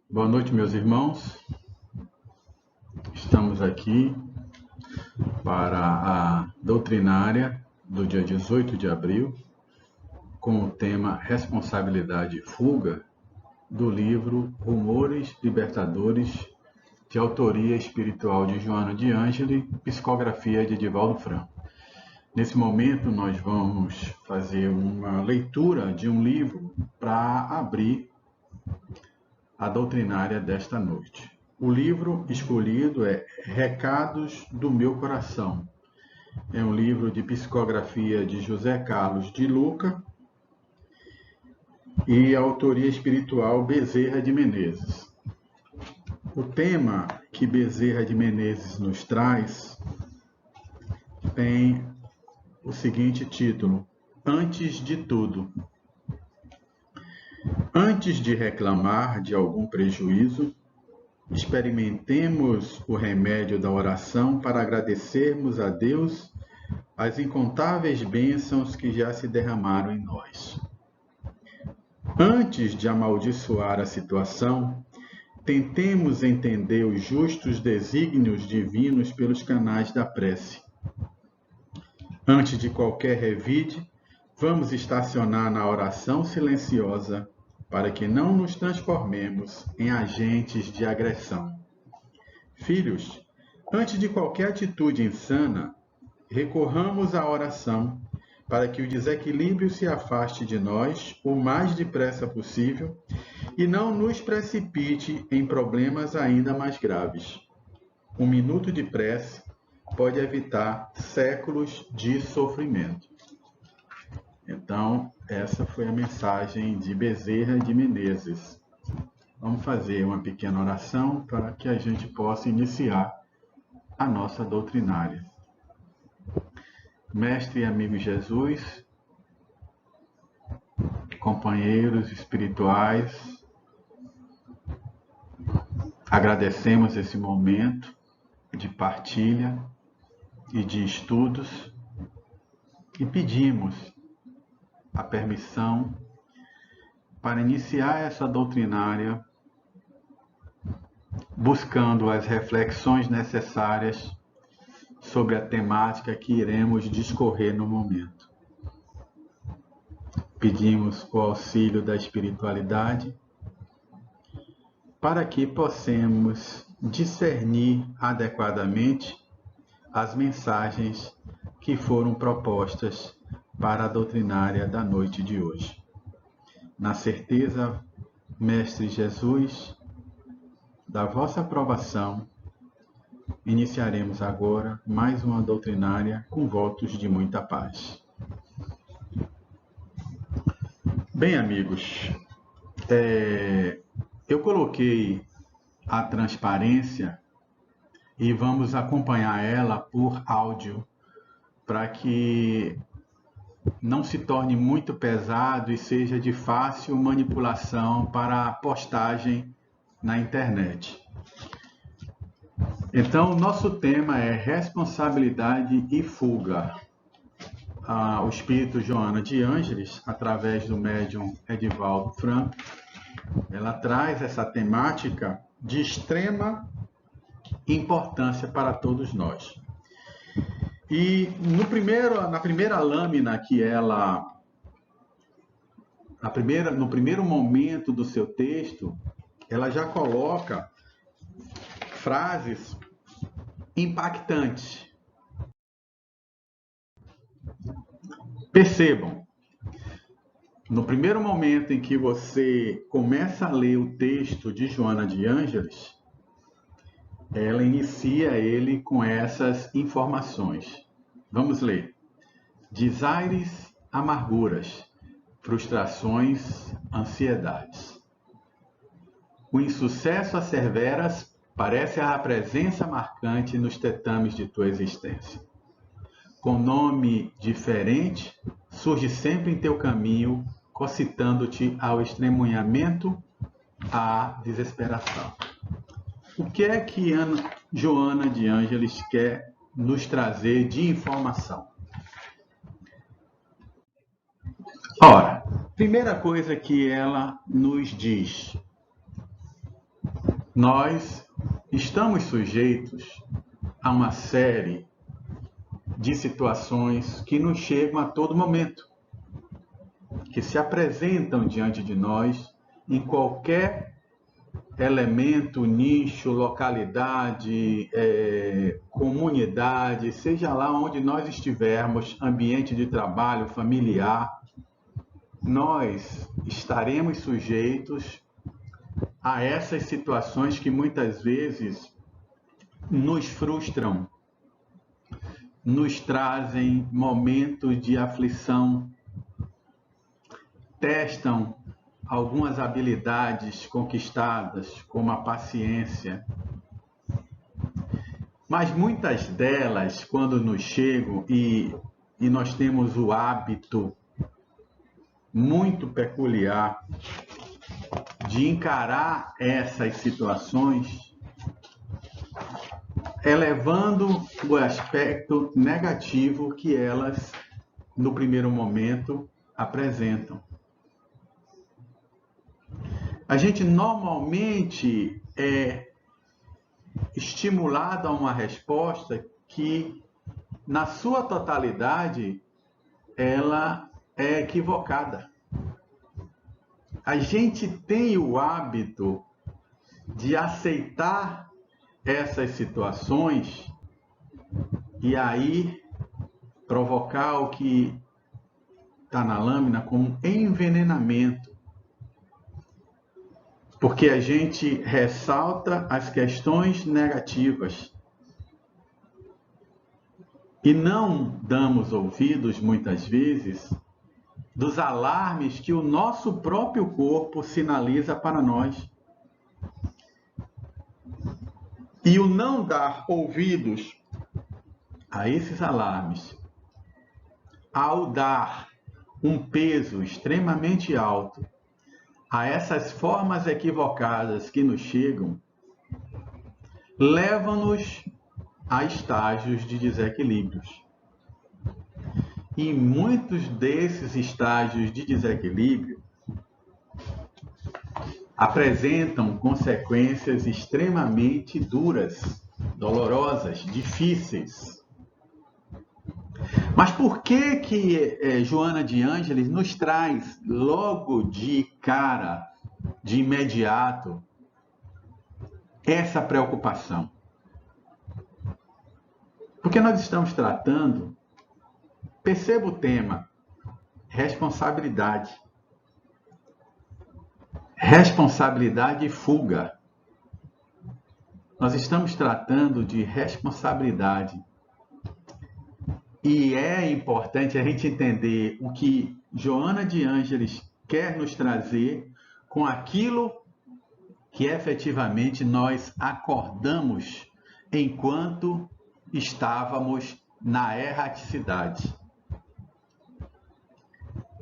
Boa noite, meus irmãos. Estamos aqui para a doutrinária do dia 18 de abril, com o tema Responsabilidade e Fuga, do livro Rumores Libertadores, de autoria espiritual de Joana de Ângeli, psicografia de Edivaldo Franco. Nesse momento, nós vamos fazer uma leitura de um livro para abrir a doutrinária desta noite. O livro escolhido é Recados do Meu Coração. É um livro de psicografia de José Carlos de Luca e autoria espiritual Bezerra de Menezes. O tema que Bezerra de Menezes nos traz tem o seguinte título: Antes de tudo. Antes de reclamar de algum prejuízo, experimentemos o remédio da oração para agradecermos a Deus as incontáveis bênçãos que já se derramaram em nós. Antes de amaldiçoar a situação, tentemos entender os justos desígnios divinos pelos canais da prece. Antes de qualquer revide, vamos estacionar na oração silenciosa para que não nos transformemos em agentes de agressão. Filhos, antes de qualquer atitude insana, recorramos à oração para que o desequilíbrio se afaste de nós o mais depressa possível e não nos precipite em problemas ainda mais graves. Um minuto de prece pode evitar séculos de sofrimento. Então, essa foi a mensagem de Bezerra de Menezes. Vamos fazer uma pequena oração para que a gente possa iniciar a nossa doutrinária. Mestre e amigo Jesus, companheiros espirituais, agradecemos esse momento de partilha e de estudos e pedimos a permissão para iniciar essa doutrinária buscando as reflexões necessárias sobre a temática que iremos discorrer no momento. Pedimos o auxílio da espiritualidade para que possamos discernir adequadamente as mensagens que foram propostas para a doutrinária da noite de hoje. Na certeza, Mestre Jesus, da vossa aprovação, iniciaremos agora mais uma doutrinária com votos de muita paz. Bem, amigos, eu coloquei a transparência e vamos acompanhar ela por áudio para que não se torne muito pesado e seja de fácil manipulação para a postagem na internet. Então, nosso tema é responsabilidade e fuga. O espírito Joana de Ângeles, através do médium Edivaldo Franco, ela traz essa temática de extrema importância para todos nós. E na primeira lâmina que ela, no primeiro momento do seu texto, ela já coloca frases impactantes. Percebam, no primeiro momento em que você começa a ler o texto de Joana de Ângeles, ela inicia ele com essas informações. Vamos ler. Desaires, amarguras, frustrações, ansiedades. O insucesso asseveras parece a presença marcante nos tetames de tua existência. Com nome diferente, surge sempre em teu caminho, concitando-te ao estremunhamento, à desesperação. O que é que Joana de Ângeles quer nos trazer de informação? Ora, primeira coisa que ela nos diz: nós estamos sujeitos a uma série de situações que nos chegam a todo momento, que se apresentam diante de nós em qualquer elemento, nicho, localidade, comunidade, seja lá onde nós estivermos, ambiente de trabalho, familiar, nós estaremos sujeitos a essas situações que muitas vezes nos frustram, nos trazem momentos de aflição, testam algumas habilidades conquistadas, como a paciência. Mas muitas delas, quando nos chegam e nós temos o hábito muito peculiar de encarar essas situações, elevando o aspecto negativo que elas, no primeiro momento, apresentam. A gente normalmente é estimulado a uma resposta que, na sua totalidade, ela é equivocada. A gente tem o hábito de aceitar essas situações e aí provocar o que está na lâmina como envenenamento. Porque a gente ressalta as questões negativas e não damos ouvidos, muitas vezes, dos alarmes que o nosso próprio corpo sinaliza para nós. E o não dar ouvidos a esses alarmes, ao dar um peso extremamente alto a essas formas equivocadas que nos chegam, levam-nos a estágios de desequilíbrios. E muitos desses estágios de desequilíbrio apresentam consequências extremamente duras, dolorosas, difíceis. Mas por que Joana de Ângeles nos traz logo de cara, de imediato, essa preocupação? Porque nós estamos tratando, perceba o tema, responsabilidade. Responsabilidade e fuga. Nós estamos tratando de responsabilidade. E é importante a gente entender o que Joana de Ângeles quer nos trazer com aquilo que efetivamente nós acordamos enquanto estávamos na erraticidade.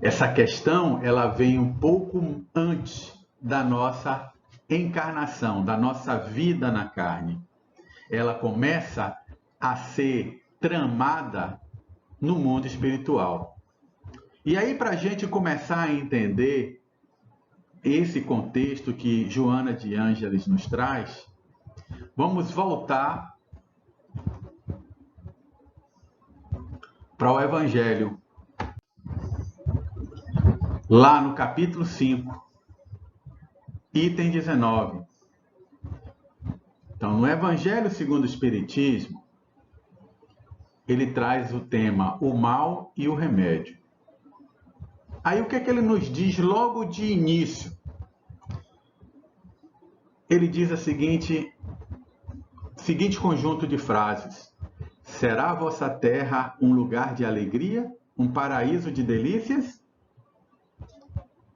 Essa questão, ela vem um pouco antes da nossa encarnação, da nossa vida na carne. Ela começa a ser tramada no mundo espiritual. E aí, para a gente começar a entender esse contexto que Joana de Ângeles nos traz, vamos voltar para o Evangelho. Lá no capítulo 5, item 19. Então, no Evangelho segundo o Espiritismo, ele traz o tema o mal e o remédio. Aí o que é que ele nos diz logo de início? Ele diz o seguinte conjunto de frases: será a vossa terra um lugar de alegria, um paraíso de delícias?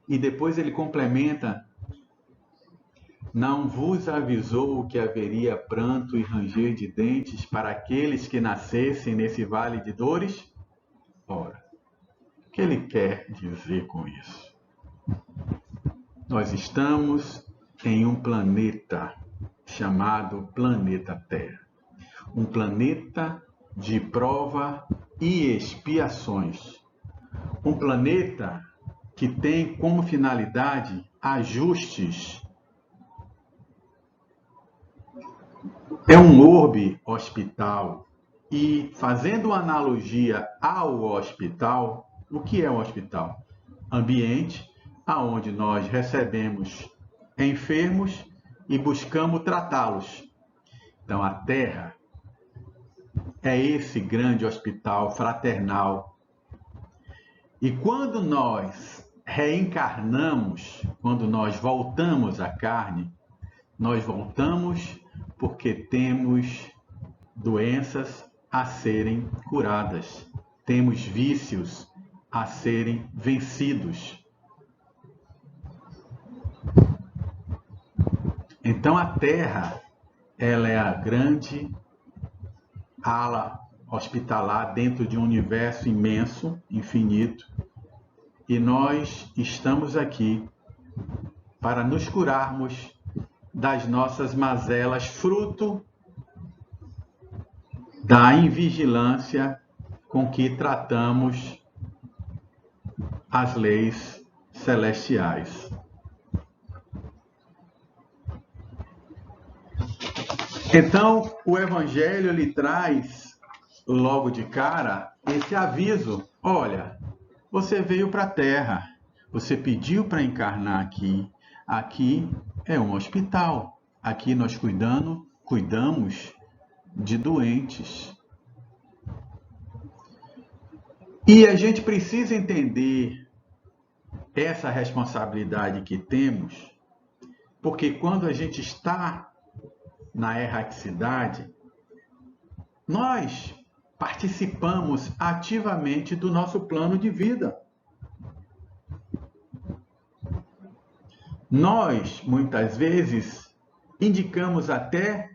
E depois ele complementa: não vos avisou que haveria pranto e ranger de dentes para aqueles que nascessem nesse vale de dores? Ora, o que ele quer dizer com isso? Nós estamos em um planeta chamado planeta Terra. Um planeta de prova e expiações. Um planeta que tem como finalidade ajustes é um orbe hospital. E fazendo uma analogia ao hospital, o que é um hospital? Ambiente aonde nós recebemos enfermos e buscamos tratá-los. Então a Terra é esse grande hospital fraternal. E quando nós reencarnamos, quando nós voltamos à carne, nós voltamos porque temos doenças a serem curadas, temos vícios a serem vencidos. Então a Terra, ela é a grande ala hospitalar dentro de um universo imenso, infinito, e nós estamos aqui para nos curarmos das nossas mazelas, fruto da invigilância com que tratamos as leis celestiais. Então, o Evangelho lhe traz, logo de cara, esse aviso. Olha, você veio para a Terra, você pediu para encarnar aqui. Aqui é um hospital. Aqui nós cuidamos de doentes. E a gente precisa entender essa responsabilidade que temos, porque quando a gente está na erraticidade, nós participamos ativamente do nosso plano de vida. Nós, muitas vezes, indicamos até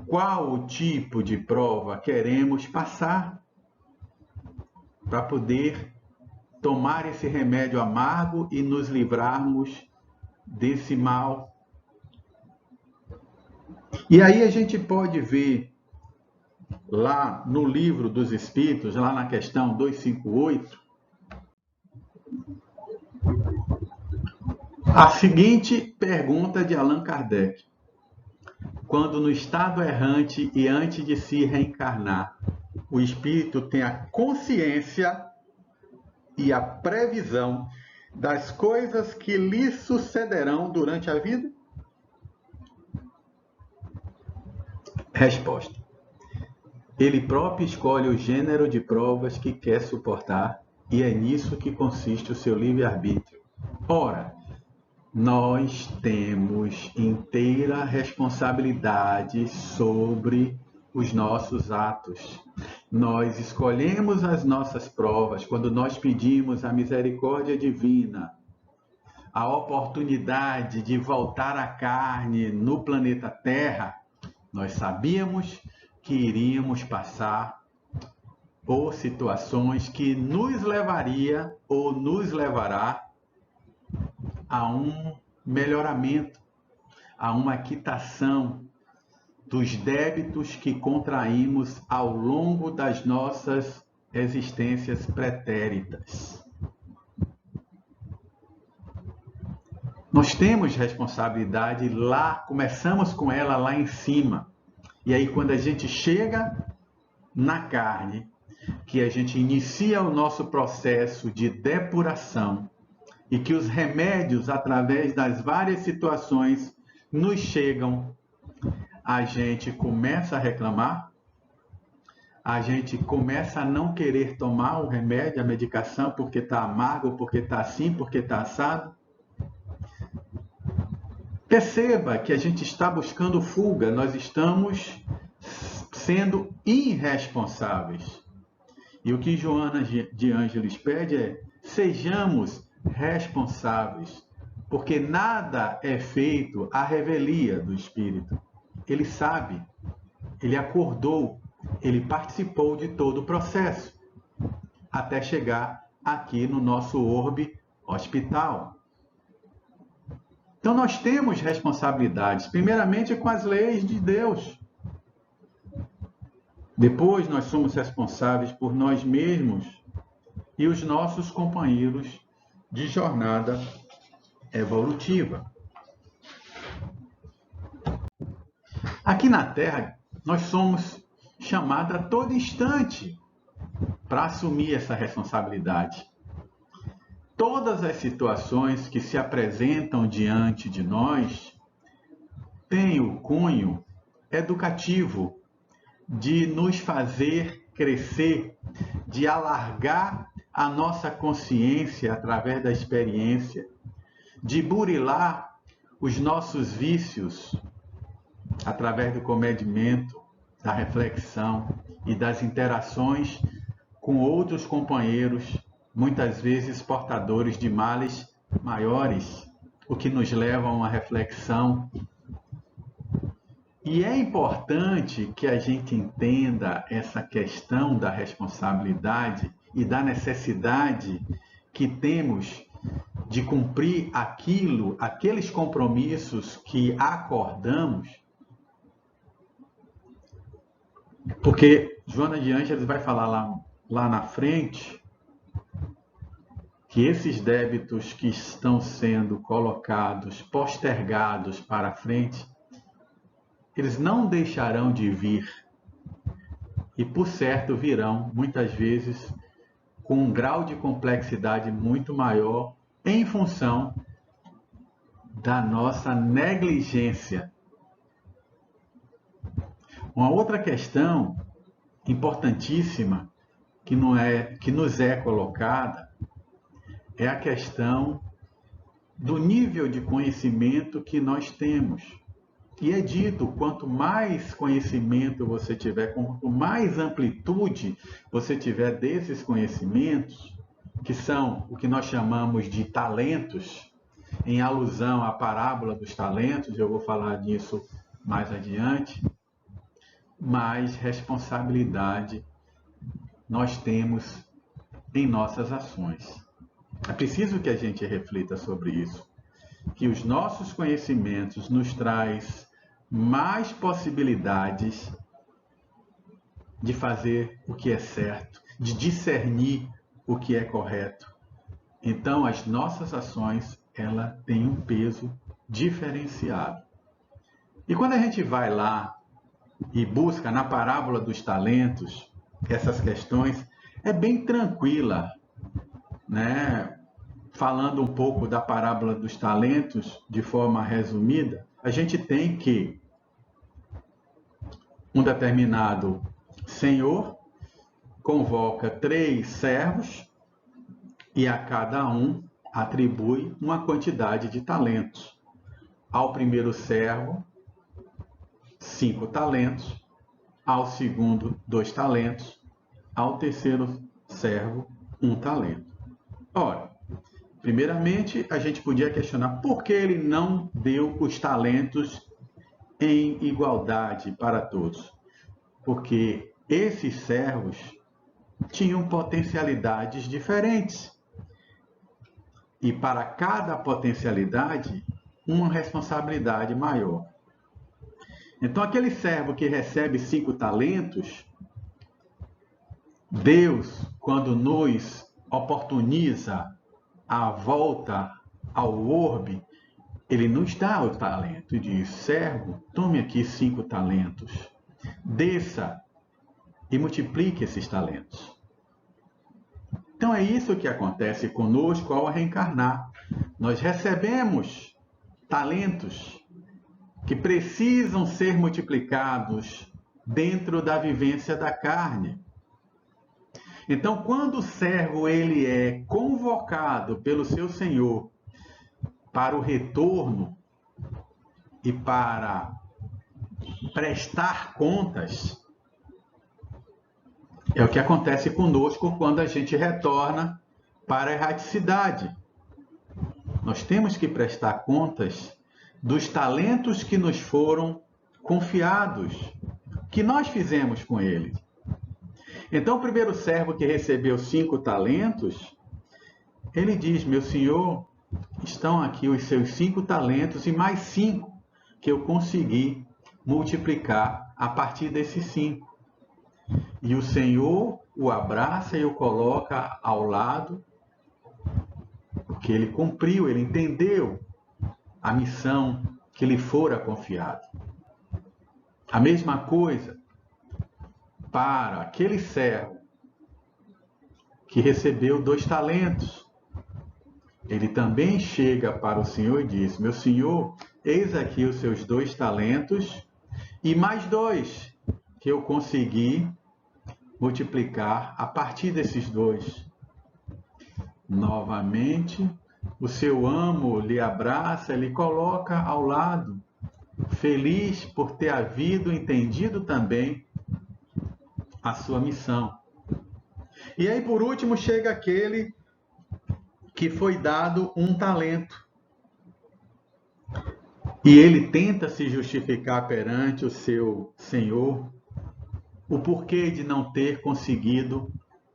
qual o tipo de prova queremos passar para poder tomar esse remédio amargo e nos livrarmos desse mal. E aí a gente pode ver lá no Livro dos Espíritos, lá na questão 258, a seguinte pergunta de Allan Kardec. Quando no estado errante e antes de se reencarnar, o espírito tem a consciência e a previsão das coisas que lhe sucederão durante a vida? Resposta. Ele próprio escolhe o gênero de provas que quer suportar e é nisso que consiste o seu livre-arbítrio. Ora, nós temos inteira responsabilidade sobre os nossos atos. Nós escolhemos as nossas provas quando nós pedimos a misericórdia divina, a oportunidade de voltar à carne no planeta Terra. Nós sabíamos que iríamos passar por situações que nos levaria ou nos levará a um melhoramento, a uma quitação dos débitos que contraímos ao longo das nossas existências pretéritas. Nós temos responsabilidade lá, começamos com ela lá em cima. E aí quando a gente chega na carne, que a gente inicia o nosso processo de depuração, e que os remédios, através das várias situações, nos chegam, a gente começa a reclamar, a gente começa a não querer tomar o remédio, a medicação, porque está amargo, porque está assim, porque está assado. Perceba que a gente está buscando fuga, nós estamos sendo irresponsáveis. E o que Joana de Ângeles pede é: sejamos responsáveis, porque nada é feito à revelia do Espírito. Ele sabe, ele acordou, ele participou de todo o processo, até chegar aqui no nosso orbe hospital. Então nós temos responsabilidades, primeiramente com as leis de Deus. Depois nós somos responsáveis por nós mesmos e os nossos companheiros de jornada evolutiva. Aqui na Terra, nós somos chamados a todo instante para assumir essa responsabilidade. Todas as situações que se apresentam diante de nós têm o cunho educativo de nos fazer crescer, de alargar a nossa consciência através da experiência, de burilar os nossos vícios através do comedimento, da reflexão e das interações com outros companheiros, muitas vezes portadores de males maiores, o que nos leva a uma reflexão. E é importante que a gente entenda essa questão da responsabilidade e da necessidade que temos de cumprir aqueles compromissos que acordamos, porque Joana de Ângeles vai falar lá na frente que esses débitos que estão sendo colocados, postergados para frente, eles não deixarão de vir e, por certo, virão, muitas vezes, com um grau de complexidade muito maior em função da nossa negligência. Uma outra questão importantíssima que nos é colocada é a questão do nível de conhecimento que nós temos. E é dito, quanto mais conhecimento você tiver, quanto mais amplitude você tiver desses conhecimentos, que são o que nós chamamos de talentos, em alusão à parábola dos talentos, eu vou falar disso mais adiante, mais responsabilidade nós temos em nossas ações. É preciso que a gente reflita sobre isso, que os nossos conhecimentos nos traz mais possibilidades de fazer o que é certo, de discernir o que é correto. Então, as nossas ações, ela têm um peso diferenciado. E quando a gente vai lá e busca na parábola dos talentos essas questões, é bem tranquila, né? Falando um pouco da parábola dos talentos de forma resumida, a gente tem que um determinado senhor convoca 3 servos e a cada um atribui uma quantidade de talentos. Ao primeiro servo, 5 talentos, ao segundo, 2 talentos, ao terceiro servo, 1 talento. Ora, primeiramente, a gente podia questionar por que ele não deu os talentos em igualdade para todos. Porque esses servos tinham potencialidades diferentes. E para cada potencialidade, uma responsabilidade maior. Então, aquele servo que recebe 5 talentos, Deus, quando nos oportuniza a volta ao orbe, ele nos dá o talento e diz: servo, tome aqui 5 talentos, desça e multiplique esses talentos. Então é isso que acontece conosco ao reencarnar. Nós recebemos talentos que precisam ser multiplicados dentro da vivência da carne. Então, quando o servo ele é convocado pelo seu Senhor para o retorno e para prestar contas, é o que acontece conosco quando a gente retorna para a erraticidade. Nós temos que prestar contas dos talentos que nos foram confiados, que nós fizemos com eles. Então, o primeiro servo que recebeu 5 talentos, ele diz: meu senhor, estão aqui os seus 5 talentos e mais 5 que eu consegui multiplicar a partir desses 5. E o Senhor o abraça e o coloca ao lado, porque ele cumpriu, ele entendeu a missão que lhe fora confiada. A mesma coisa para aquele servo que recebeu 2 talentos. Ele também chega para o Senhor e diz: meu Senhor, eis aqui os seus 2 talentos e mais 2 que eu consegui multiplicar a partir desses 2. Novamente, o seu amo lhe abraça, lhe coloca ao lado, feliz por ter havido entendido também a sua missão. E aí, por último, chega aquele que foi dado 1 talento. E ele tenta se justificar perante o seu senhor o porquê de não ter conseguido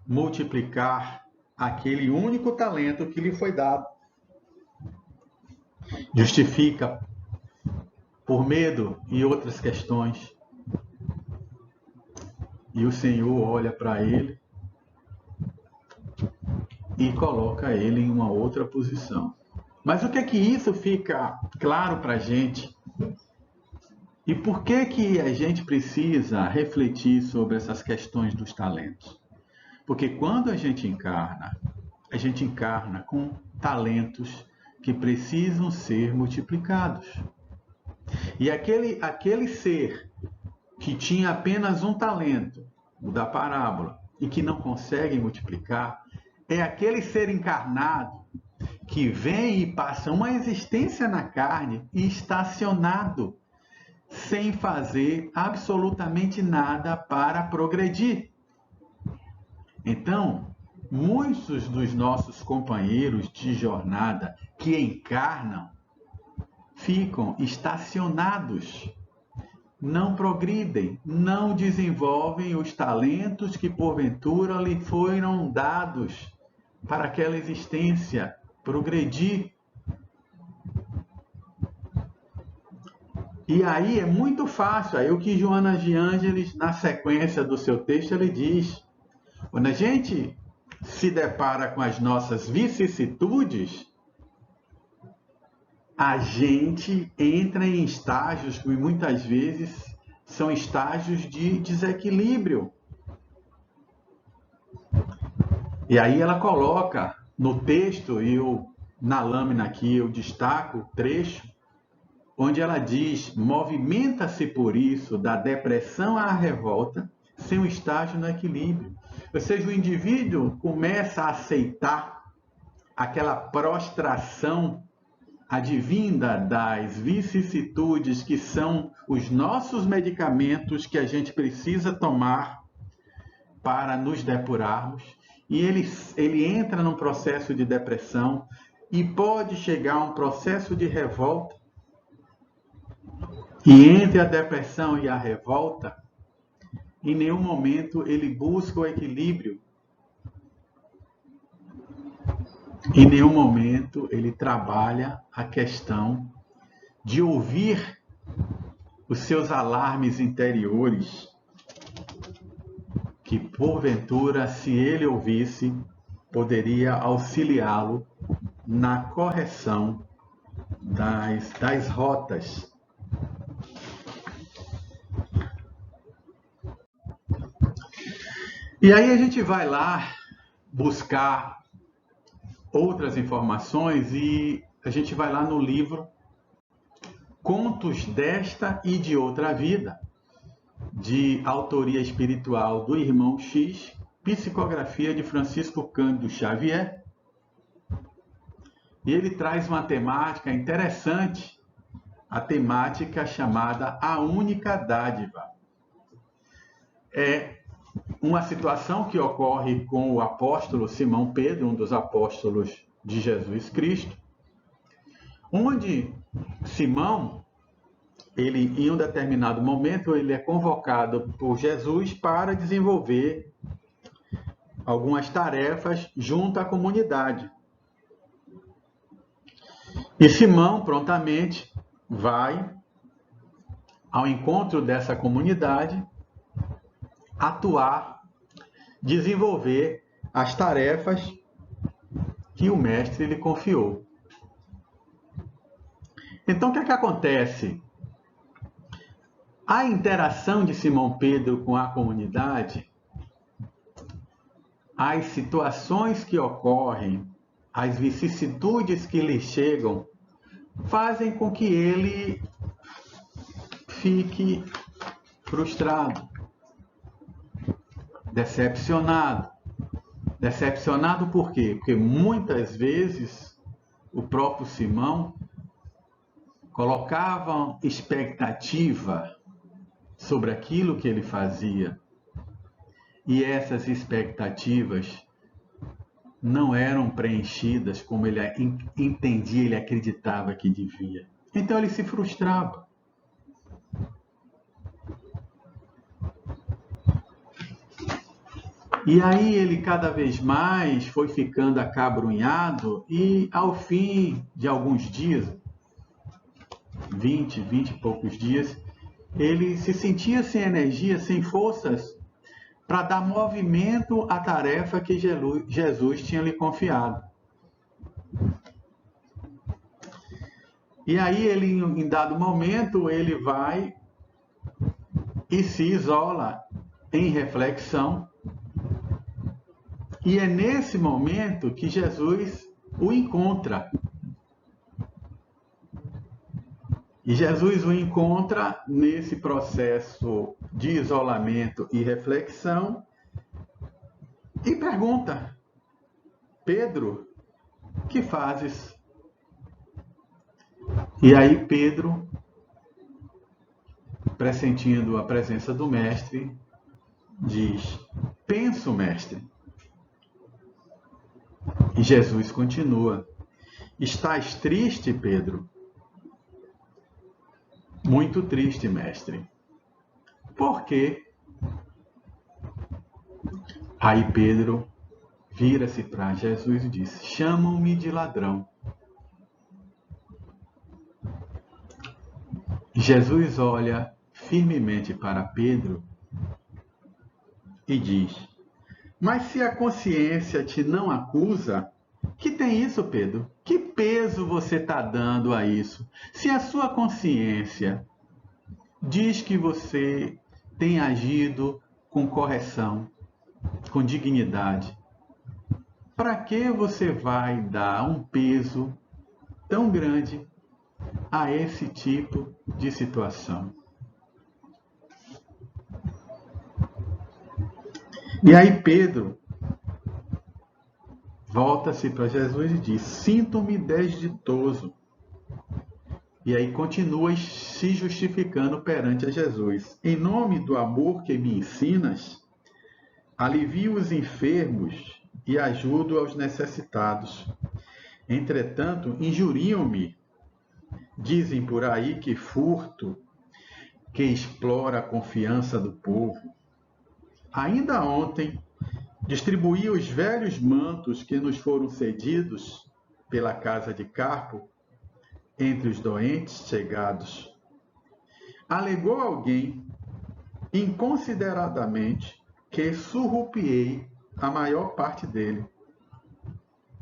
multiplicar aquele único talento que lhe foi dado. Justifica por medo e outras questões. E o Senhor olha para ele e coloca ele em uma outra posição. Mas o que é que isso fica claro para a gente? E por que a gente precisa refletir sobre essas questões dos talentos? Porque quando a gente encarna com talentos que precisam ser multiplicados. E aquele ser que tinha apenas 1 talento, o da parábola, e que não consegue multiplicar, é aquele ser encarnado que vem e passa uma existência na carne e estacionado, sem fazer absolutamente nada para progredir. Então, muitos dos nossos companheiros de jornada que encarnam ficam estacionados, não progridem, não desenvolvem os talentos que porventura lhe foram dados para aquela existência progredir. E aí é muito fácil, aí o que Joana de Ângeles, na sequência do seu texto, ele diz: quando a gente se depara com as nossas vicissitudes, a gente entra em estágios que muitas vezes são estágios de desequilíbrio. E aí ela coloca no texto, e na lâmina aqui eu destaco o trecho, onde ela diz: movimenta-se por isso da depressão à revolta, sem um estágio no equilíbrio. Ou seja, o indivíduo começa a aceitar aquela prostração advinda das vicissitudes que são os nossos medicamentos que a gente precisa tomar para nos depurarmos, e ele entra num processo de depressão e pode chegar a um processo de revolta. E entre a depressão e a revolta, em nenhum momento ele busca o equilíbrio. Em nenhum momento ele trabalha a questão de ouvir os seus alarmes interiores, que porventura, se ele ouvisse, poderia auxiliá-lo na correção das rotas. E aí a gente vai lá buscar outras informações e a gente vai lá no livro Contos desta e de Outra Vida, de autoria espiritual do Irmão X, psicografia de Francisco Cândido Xavier. E ele traz uma temática interessante, a temática chamada A Única Dádiva. É uma situação que ocorre com o apóstolo Simão Pedro, um dos apóstolos de Jesus Cristo, onde Simão, em um determinado momento, ele é convocado por Jesus para desenvolver algumas tarefas junto à comunidade. E Simão prontamente vai ao encontro dessa comunidade, atuar, desenvolver as tarefas que o mestre lhe confiou. Então, o que é que acontece? A interação de Simão Pedro com a comunidade, as situações que ocorrem, as vicissitudes que lhe chegam, fazem com que ele fique frustrado, decepcionado. Decepcionado por quê? Porque muitas vezes o próprio Simão colocava expectativa sobre aquilo que ele fazia, e essas expectativas não eram preenchidas como ele entendia, ele acreditava que devia. Então ele se frustrava. E aí ele cada vez mais foi ficando acabrunhado e ao fim de alguns dias, 20 e poucos dias, ele se sentia sem energia, sem forças para dar movimento à tarefa que Jesus tinha lhe confiado. E aí ele, em dado momento, ele vai e se isola em reflexão. E é nesse momento que Jesus o encontra. E Jesus o encontra nesse processo de isolamento e reflexão e pergunta: Pedro, que fazes? E aí Pedro, pressentindo a presença do mestre, diz: penso, mestre. E Jesus continua: estás triste, Pedro? Muito triste, mestre. Por quê? Aí Pedro vira-se para Jesus e diz: chamam-me de ladrão. Jesus olha firmemente para Pedro e diz: mas se a consciência te não acusa, que tem isso, Pedro? Que peso você está dando a isso? Se a sua consciência diz que você tem agido com correção, com dignidade, para que você vai dar um peso tão grande a esse tipo de situação? E aí Pedro volta-se para Jesus e diz: sinto-me desditoso. E aí continua se justificando perante a Jesus. Em nome do amor que me ensinas, alivio os enfermos e ajudo aos necessitados. Entretanto, injuriam-me. Dizem por aí que furto, que explora a confiança do povo. Ainda ontem, distribuí os velhos mantos que nos foram cedidos pela casa de Carpo entre os doentes chegados. Alegou alguém, inconsideradamente, que surrupiei a maior parte dele.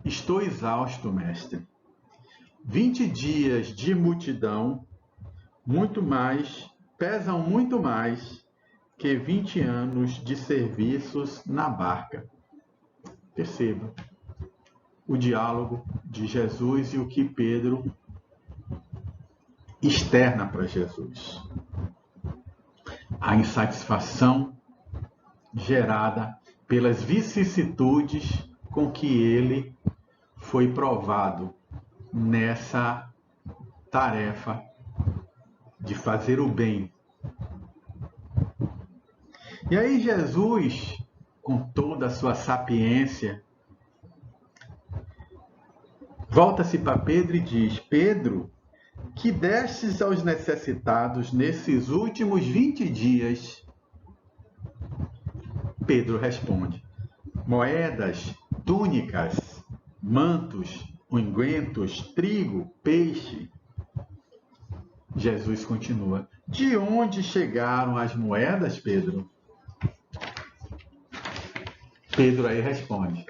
Estou exausto, mestre. 20 dias de multidão, pesam muito mais que 20 anos de serviços na barca. Perceba o diálogo de Jesus e o que Pedro externa para Jesus. A insatisfação gerada pelas vicissitudes com que ele foi provado nessa tarefa de fazer o bem. E aí Jesus, com toda a sua sapiência, volta-se para Pedro e diz: Pedro, que destes aos necessitados nesses últimos 20 dias? Pedro responde: moedas, túnicas, mantos, ungüentos, trigo, peixe. Jesus continua: de onde chegaram as moedas, Pedro? Pedro aí responde: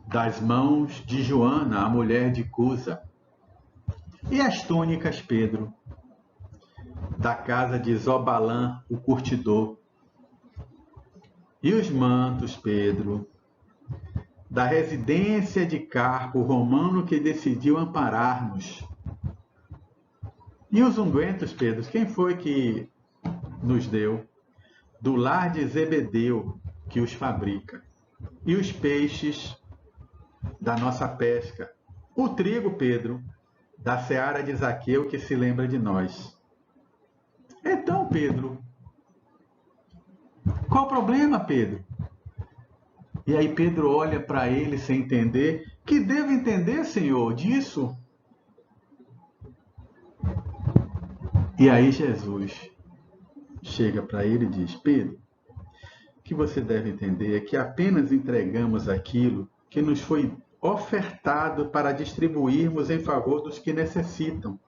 das mãos de Joana, a mulher de Cusa. E as túnicas, Pedro? da casa de Zobalã, o curtidor. E os mantos, Pedro, da residência de Carpo, o romano que decidiu amparar-nos. E os ungüentos, Pedro, quem foi que nos deu? Do lar de Zebedeu, que os fabrica. E os peixes da nossa pesca. O trigo, Pedro, da seara de Zaqueu, que se lembra de nós. Então, Pedro, qual o problema, Pedro? E aí Pedro olha para ele sem entender. Que devo entender, Senhor, disso? E aí Jesus chega para ele e diz: Pedro, o que você deve entender é que apenas entregamos aquilo que nos foi ofertado para distribuirmos em favor dos que necessitam.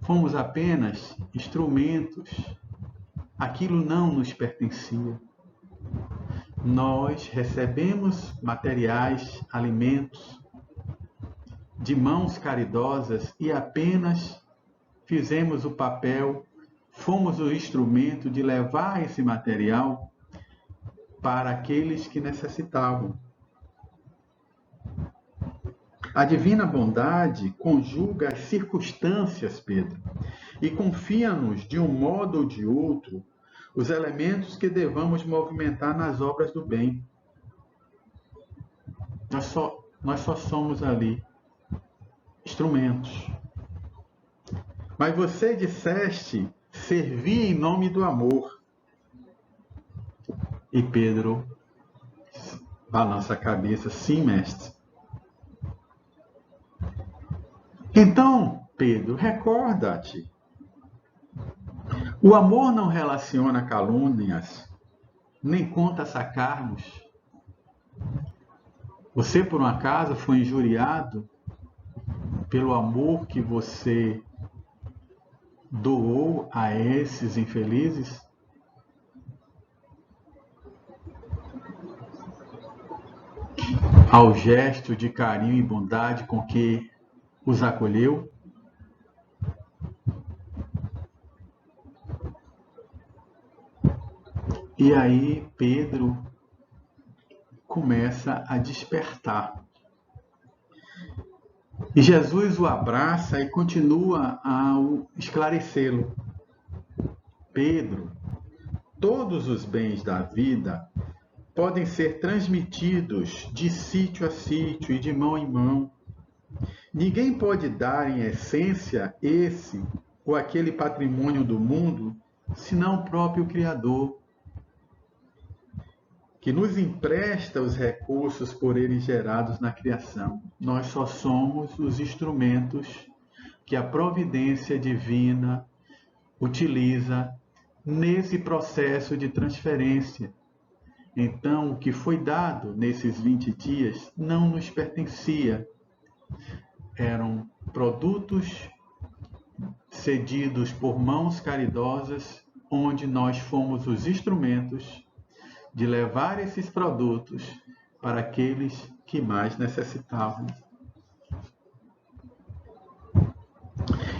Fomos apenas instrumentos. Aquilo não nos pertencia. Nós recebemos materiais, alimentos, de mãos caridosas e apenas fizemos o papel, fomos o instrumento de levar esse material para aqueles que necessitavam. A divina bondade conjuga as circunstâncias, Pedro, e confia-nos, de um modo ou de outro, os elementos que devamos movimentar nas obras do bem. Nós só somos ali instrumentos. Mas você disseste servir em nome do amor. E Pedro balança a cabeça: sim, mestre. Então, Pedro, recorda-te. O amor não relaciona calúnias, nem conta sacarmos. Você, por um acaso, foi injuriado pelo amor que você doou a esses infelizes? Ao gesto de carinho e bondade com que os acolheu? E aí Pedro começa a despertar. E Jesus o abraça e continua a esclarecê-lo. Pedro, todos os bens da vida podem ser transmitidos de sítio a sítio e de mão em mão. Ninguém pode dar em essência esse ou aquele patrimônio do mundo, senão o próprio Criador, que nos empresta os recursos por ele gerados na criação. Nós só somos os instrumentos que a providência divina utiliza nesse processo de transferência. Então, o que foi dado nesses 20 dias não nos pertencia. Eram produtos cedidos por mãos caridosas, onde nós fomos os instrumentos de levar esses produtos para aqueles que mais necessitavam.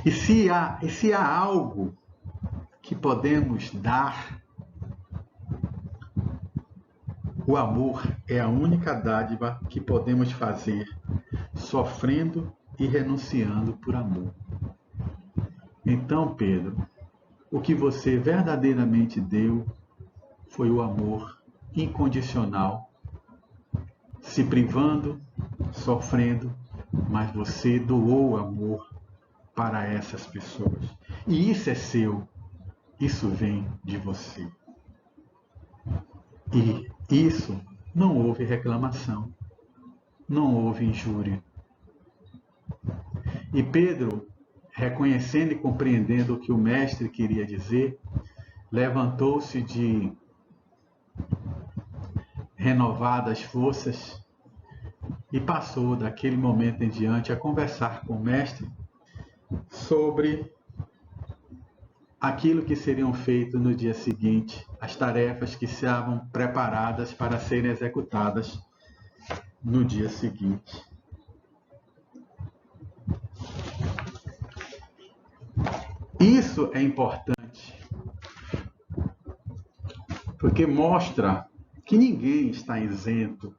E se há algo que podemos dar, o amor é a única dádiva que podemos fazer, sofrendo e renunciando por amor. Então, Pedro, o que você verdadeiramente deu foi o amor incondicional, se privando, sofrendo, mas você doou amor para essas pessoas. E isso é seu, isso vem de você. E isso não houve reclamação, não houve injúria. E Pedro, reconhecendo e compreendendo o que o mestre queria dizer, levantou-se de renovadas forças e passou daquele momento em diante a conversar com o mestre sobre aquilo que seriam feito no dia seguinte, as tarefas que estavam preparadas para serem executadas no dia seguinte. Isso é importante, porque mostra que ninguém está isento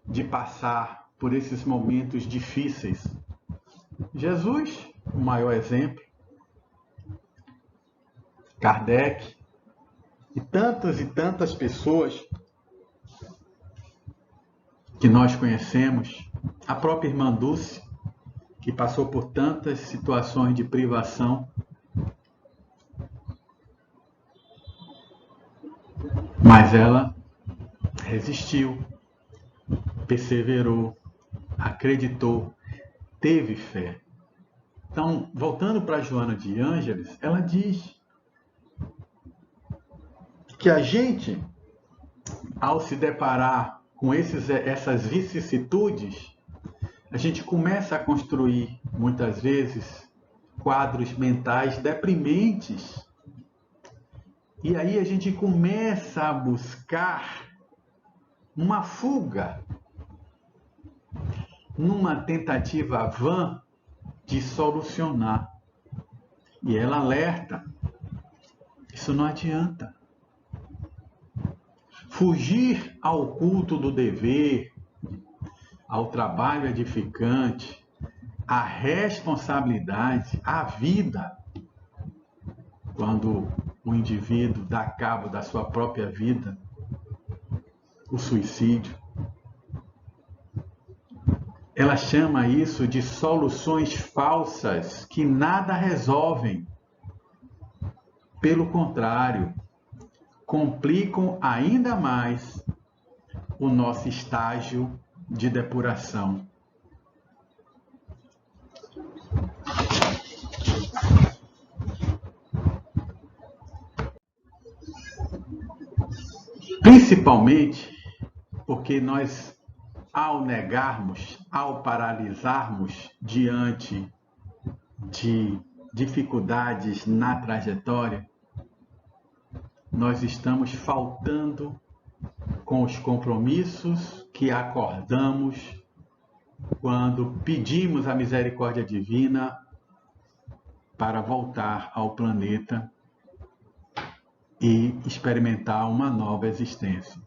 de passar por esses momentos difíceis. Jesus, o maior exemplo, Kardec e tantas pessoas que nós conhecemos, a própria irmã Dulce, que passou por tantas situações de privação, mas ela resistiu, perseverou, acreditou, teve fé. Então, voltando para Joana de Ângeles, ela diz que a gente, ao se deparar com essas vicissitudes, a gente começa a construir, muitas vezes, quadros mentais deprimentes. E aí a gente começa a buscar uma fuga, numa tentativa vã de solucionar. E ela alerta: isso não adianta. Fugir ao culto do dever, ao trabalho edificante, à responsabilidade, à vida, quando o indivíduo dá cabo da sua própria vida, o suicídio. Ela chama isso de soluções falsas que nada resolvem. Pelo contrário, complicam ainda mais o nosso estágio de depuração. Principalmente porque nós, ao negarmos, ao paralisarmos diante de dificuldades na trajetória, nós estamos faltando com os compromissos que acordamos quando pedimos a misericórdia divina para voltar ao planeta e experimentar uma nova existência.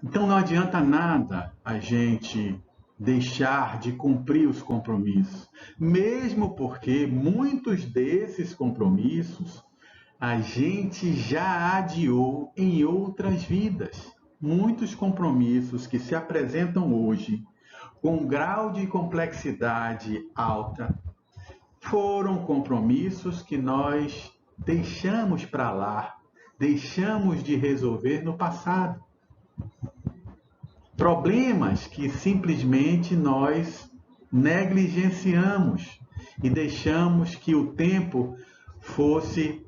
Então não adianta nada a gente deixar de cumprir os compromissos, mesmo porque muitos desses compromissos a gente já adiou em outras vidas. Muitos compromissos que se apresentam hoje com um grau de complexidade alta foram compromissos que nós deixamos para lá, deixamos de resolver no passado. Problemas que simplesmente nós negligenciamos e deixamos que o tempo fosse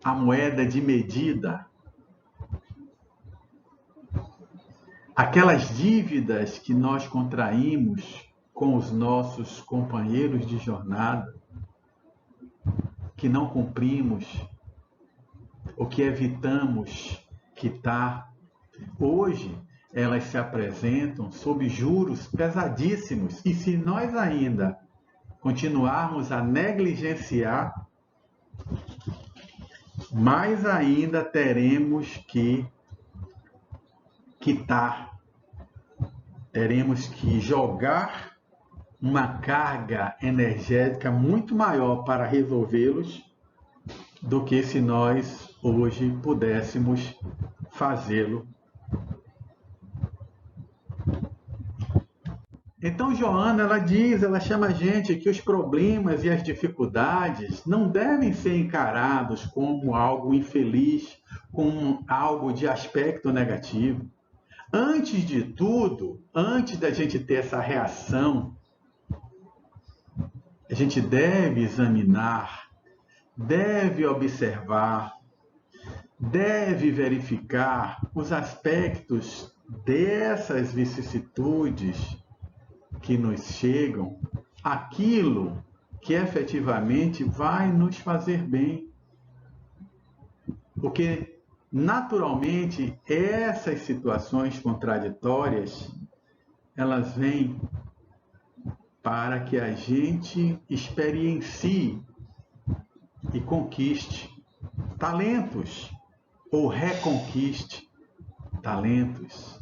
a moeda de medida. Aquelas dívidas que nós contraímos com os nossos companheiros de jornada, que não cumprimos, ou que evitamos quitar, hoje elas se apresentam sob juros pesadíssimos. E se nós ainda continuarmos a negligenciar, mais ainda teremos que quitar, teremos que jogar uma carga energética muito maior para resolvê-los do que se nós hoje pudéssemos fazê-lo. Então Joana, ela chama a gente que os problemas e as dificuldades não devem ser encarados como algo infeliz, como algo de aspecto negativo. Antes de tudo, antes da gente ter essa reação, a gente deve examinar, deve observar, deve verificar os aspectos dessas vicissitudes que nos chegam, aquilo que efetivamente vai nos fazer bem. Porque, naturalmente, essas situações contraditórias, elas vêm para que a gente experiencie e conquiste talentos, ou reconquiste talentos.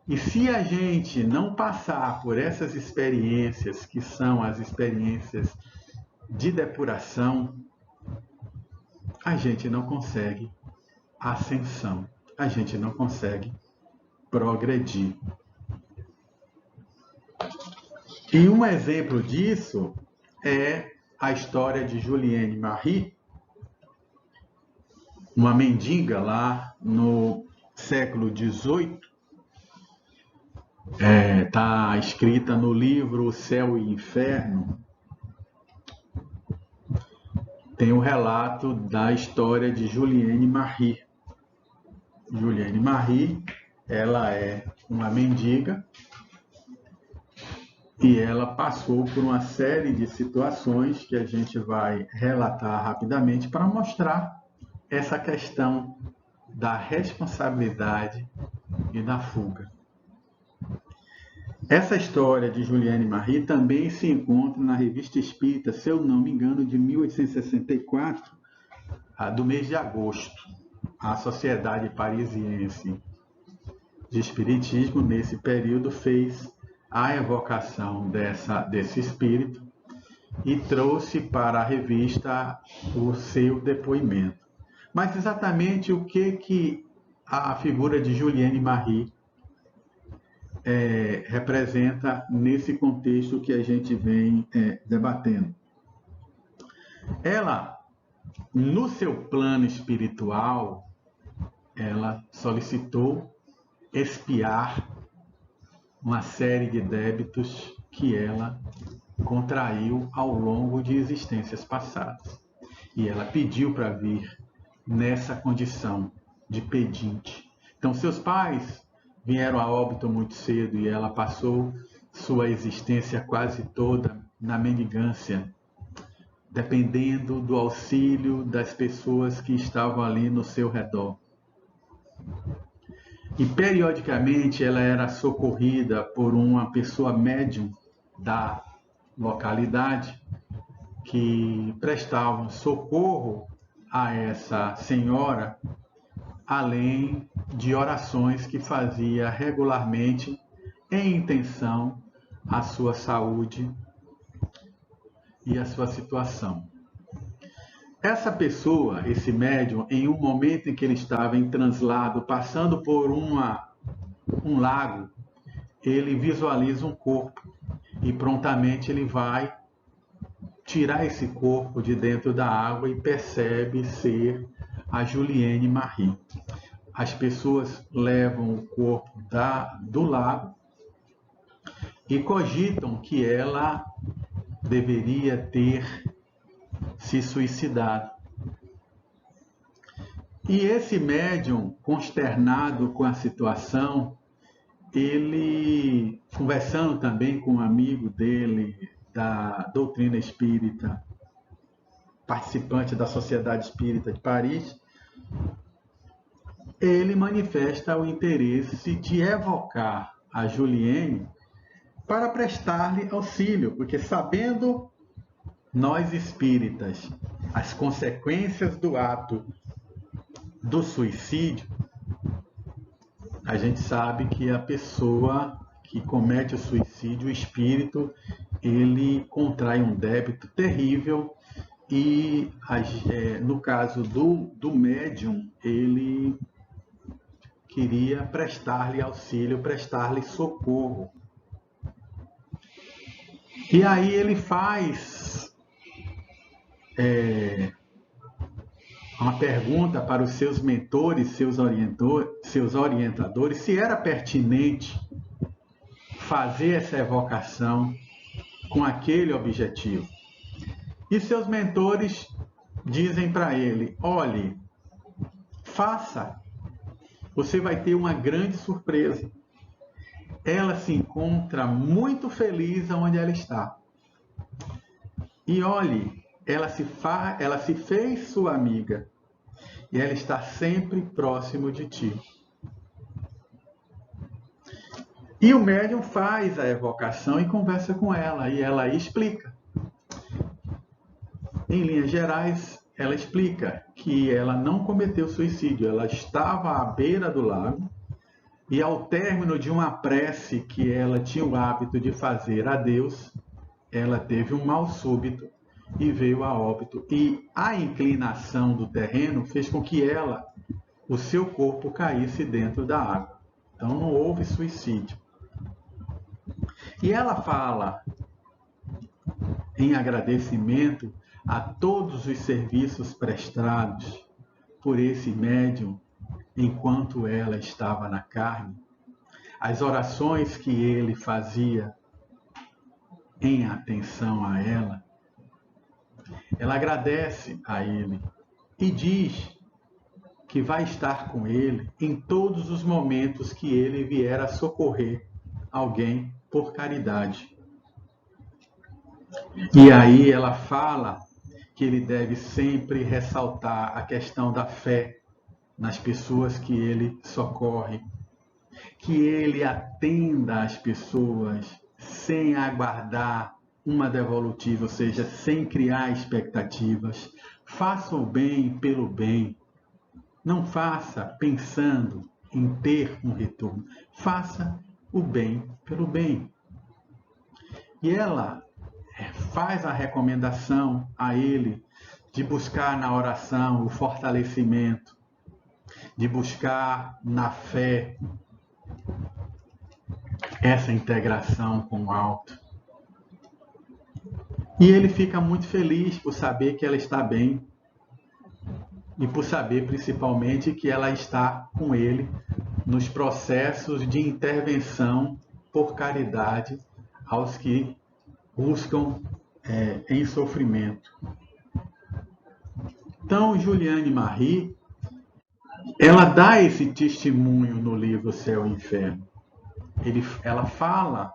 E se a gente não passar por essas experiências, que são as experiências de depuração, a gente não consegue ascensão, a gente não consegue progredir. E um exemplo disso é a história de Juliane Marie, uma mendiga lá no século XVIII, está escrita no livro O Céu e o Inferno. Tem o relato da história de Juliane Marie. Juliane Marie, ela é uma mendiga e ela passou por uma série de situações que a gente vai relatar rapidamente para mostrar essa questão da responsabilidade e da fuga. Essa história de Juliane Marie também se encontra na Revista Espírita, se eu não me engano, de 1864, do mês de agosto. A Sociedade Parisiense de Espiritismo, nesse período, fez a evocação desse espírito e trouxe para a revista o seu depoimento. Mas exatamente o que a figura de Juliane Marie representa nesse contexto que a gente vem debatendo. Ela, no seu plano espiritual, ela solicitou expiar uma série de débitos que ela contraiu ao longo de existências passadas. E ela pediu para vir nessa condição de pedinte. Então, seus pais vieram a óbito muito cedo e ela passou sua existência quase toda na mendigância, dependendo do auxílio das pessoas que estavam ali no seu redor. E, periodicamente, ela era socorrida por uma pessoa médium da localidade que prestava socorro a essa senhora, além de orações que fazia regularmente em intenção à sua saúde e à sua situação. Essa pessoa, esse médium, em um momento em que ele estava em translado, passando por um lago, ele visualiza um corpo e prontamente ele vai tirar esse corpo de dentro da água e percebe ser a Juliane Marie. As pessoas levam o corpo do lago e cogitam que ela deveria ter se suicidado. E esse médium, consternado com a situação, ele, conversando também com um amigo dele da doutrina espírita, participante da Sociedade Espírita de Paris, ele manifesta o interesse de evocar a Juliane para prestar-lhe auxílio, porque sabendo nós espíritas as consequências do ato do suicídio, a gente sabe que a pessoa que comete o suicídio, o espírito, ele contrai um débito terrível e, no caso do médium, ele queria prestar-lhe auxílio, prestar-lhe socorro. E aí ele faz uma pergunta para os seus mentores, seus orientadores, se era pertinente fazer essa evocação com aquele objetivo. E seus mentores dizem para ele: olhe, faça, você vai ter uma grande surpresa. Ela se encontra muito feliz onde ela está. E olhe, ela se fez sua amiga e ela está sempre próximo de ti. E o médium faz a evocação e conversa com ela, e ela explica. Em linhas gerais, ela explica que ela não cometeu suicídio, ela estava à beira do lago e, ao término de uma prece que ela tinha o hábito de fazer a Deus, ela teve um mal súbito e veio a óbito. E a inclinação do terreno fez com que o seu corpo caísse dentro da água. Então não houve suicídio. E ela fala em agradecimento a todos os serviços prestados por esse médium enquanto ela estava na carne, as orações que ele fazia em atenção a ela. Ela agradece a ele e diz que vai estar com ele em todos os momentos que ele vier a socorrer alguém por caridade. E aí ela fala que ele deve sempre ressaltar a questão da fé nas pessoas que ele socorre, que ele atenda as pessoas sem aguardar uma devolutiva, ou seja, sem criar expectativas. Faça o bem pelo bem. Não faça pensando em ter um retorno. Faça o bem pelo bem. E ela faz a recomendação a ele de buscar na oração o fortalecimento, de buscar na fé essa integração com o alto. E ele fica muito feliz por saber que ela está bem e por saber principalmente que ela está com ele nos processos de intervenção por caridade aos que buscam em sofrimento. Então, Juliane Marie, ela dá esse testemunho no livro Céu e Inferno. Ela fala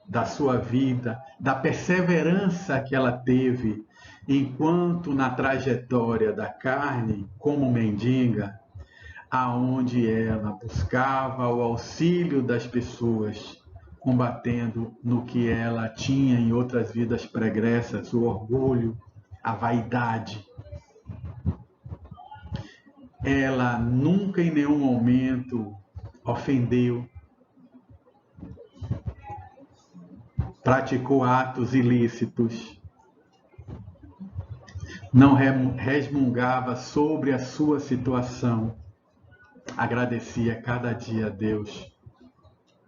da sua vida, da perseverança que ela teve enquanto na trajetória da carne como mendiga, aonde ela buscava o auxílio das pessoas, combatendo no que ela tinha em outras vidas pregressas, o orgulho, a vaidade. Ela nunca em nenhum momento ofendeu, praticou atos ilícitos, não resmungava sobre a sua situação, agradecia cada dia a Deus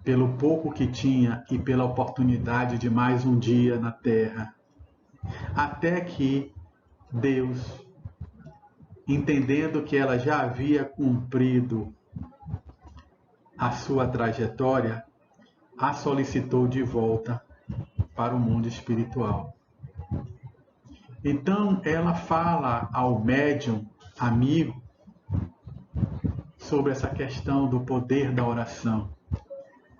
pelo pouco que tinha e pela oportunidade de mais um dia na terra, até que Deus, entendendo que ela já havia cumprido a sua trajetória, a solicitou de volta para o mundo espiritual. Então ela fala ao médium amigo sobre essa questão do poder da oração,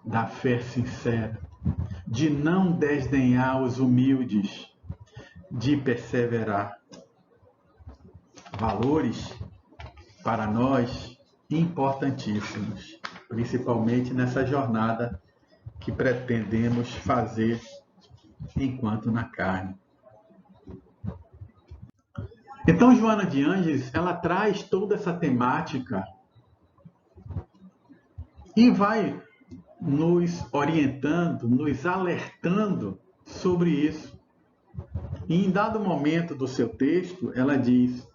da fé sincera, de não desdenhar os humildes, de perseverar. Valores para nós importantíssimos, principalmente nessa jornada que pretendemos fazer enquanto na carne. Então, Joana de Ângeles, ela traz toda essa temática e vai nos orientando, nos alertando sobre isso. E em dado momento do seu texto, ela diz: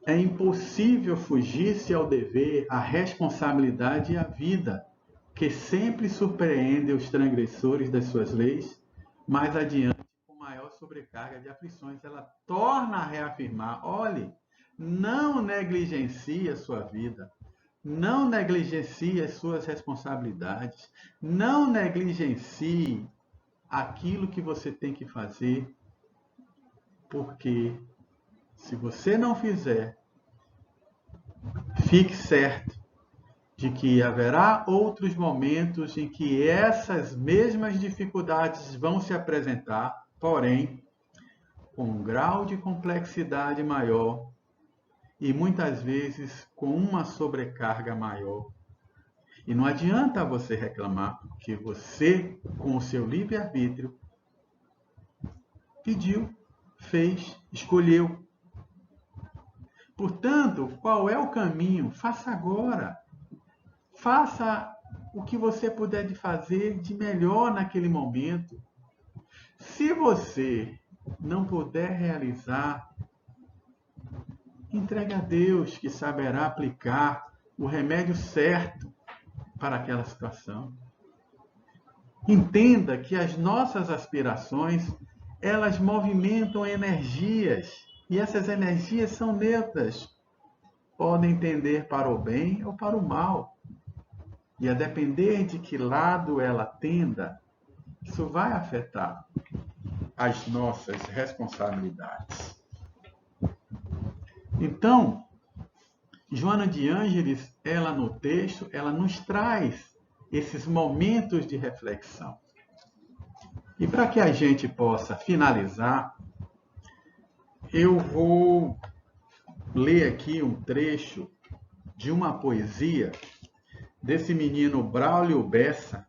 é impossível fugir-se ao dever, à responsabilidade e à vida, que sempre surpreende os transgressores das suas leis, mais adiante, com maior sobrecarga de aflições. Ela torna a reafirmar: olhe, não negligencie a sua vida, não negligencie as suas responsabilidades, não negligencie aquilo que você tem que fazer, porque se você não fizer, fique certo de que haverá outros momentos em que essas mesmas dificuldades vão se apresentar, porém, com um grau de complexidade maior e muitas vezes com uma sobrecarga maior. E não adianta você reclamar, porque você, com o seu livre-arbítrio, pediu, fez, escolheu. Portanto, qual é o caminho? Faça agora. Faça o que você puder de fazer de melhor naquele momento. Se você não puder realizar, entregue a Deus, que saberá aplicar o remédio certo para aquela situação. Entenda que as nossas aspirações, elas movimentam energias, e essas energias são neutras. Podem tender para o bem ou para o mal. E a depender de que lado ela tenda, isso vai afetar as nossas responsabilidades. Então, Joana de Ângeles, ela no texto, ela nos traz esses momentos de reflexão. E para que a gente possa finalizar, eu vou ler aqui um trecho de uma poesia desse menino Braulio Bessa.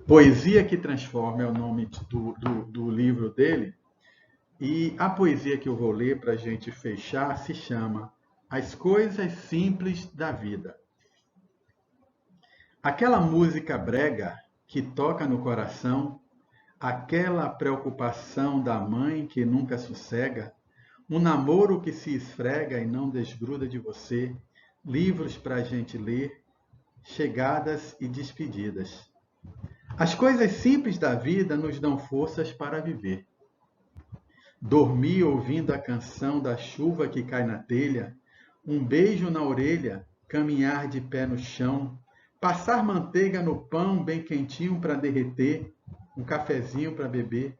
Poesia que Transforma é o nome do livro dele. E a poesia que eu vou ler para a gente fechar se chama As Coisas Simples da Vida. Aquela música brega que toca no coração, aquela preocupação da mãe que nunca sossega, um namoro que se esfrega e não desgruda de você, livros para a gente ler, chegadas e despedidas. As coisas simples da vida nos dão forças para viver. Dormir ouvindo a canção da chuva que cai na telha, um beijo na orelha, caminhar de pé no chão, passar manteiga no pão bem quentinho para derreter, um cafezinho para beber,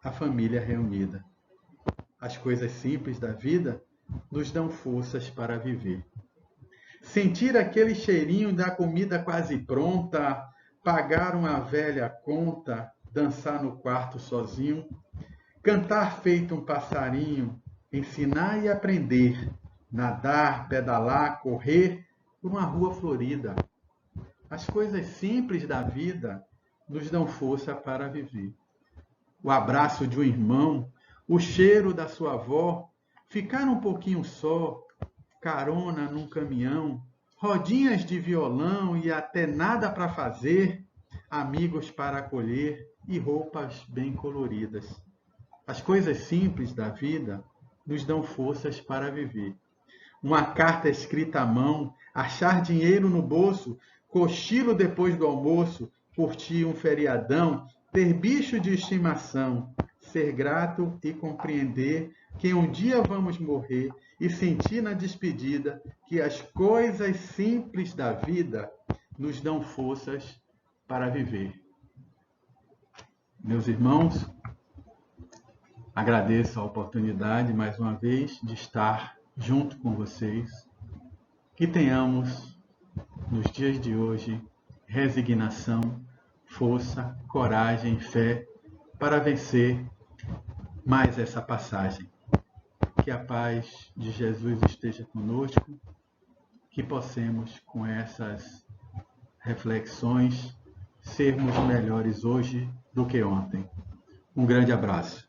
a família reunida. As coisas simples da vida nos dão forças para viver. Sentir aquele cheirinho da comida quase pronta, pagar uma velha conta, dançar no quarto sozinho, cantar feito um passarinho, ensinar e aprender, nadar, pedalar, correr por uma rua florida. As coisas simples da vida nos dão força para viver. O abraço de um irmão, o cheiro da sua avó, ficar um pouquinho só, carona num caminhão, rodinhas de violão e até nada para fazer, amigos para acolher e roupas bem coloridas. As coisas simples da vida nos dão forças para viver. Uma carta escrita à mão, achar dinheiro no bolso, cochilo depois do almoço, curtir um feriadão, ter bicho de estimação, ser grato e compreender que um dia vamos morrer e sentir na despedida que as coisas simples da vida nos dão forças para viver. Meus irmãos, agradeço a oportunidade, mais uma vez, de estar junto com vocês. Que tenhamos, nos dias de hoje, resignação, força, coragem, fé, para vencer mais essa passagem. Que a paz de Jesus esteja conosco, que possamos, com essas reflexões, sermos melhores hoje do que ontem. Um grande abraço.